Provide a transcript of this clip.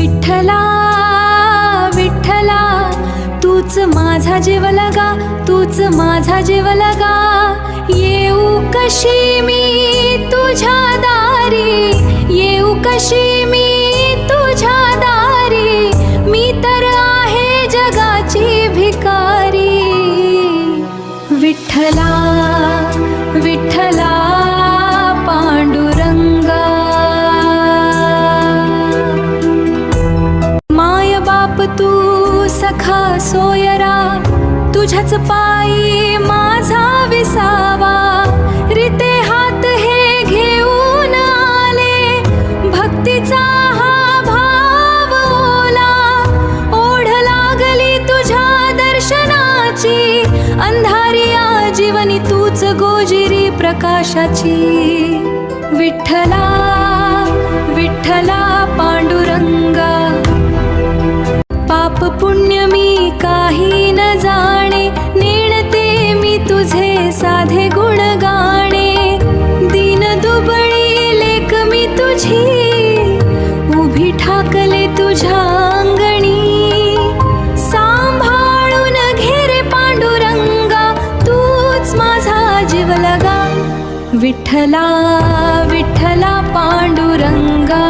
विठ्ठला विठ्ठला, तूच माझा जीव लगा, तूच माझा जीव लगा. येऊ कशी मी तुझ्या दारी, येऊ कशी मी तुझ्या दारी. मी तर आहे जगाची भिकारी. विठ्ठला विठ्ठला पांडुरंगा, माय बाप तू सखा सोयरा, तुझ्याच पायी माझा विसावा. रिते हात हे घेऊन आले, भक्तीचा हा भाव ओला. ओढ लागली तुझ्या दर्शनाची, अंधारी जीवनी तूच गोजिरी प्रकाशाची. विठ्ठला विठ्ठला पांडुरंगा, पाप पुण्य मी काही न जाणे, नेणते मी तुझे साधे गुण गाणे. दीन दुबळी लेक मी तुझी, उभी ठाकले तुझ्या अंगणी. सांभाळून घे रे पांडुरंगा, तूच माझा जीव लगा. विठ्ठला विठ्ठला पांडुरंगा.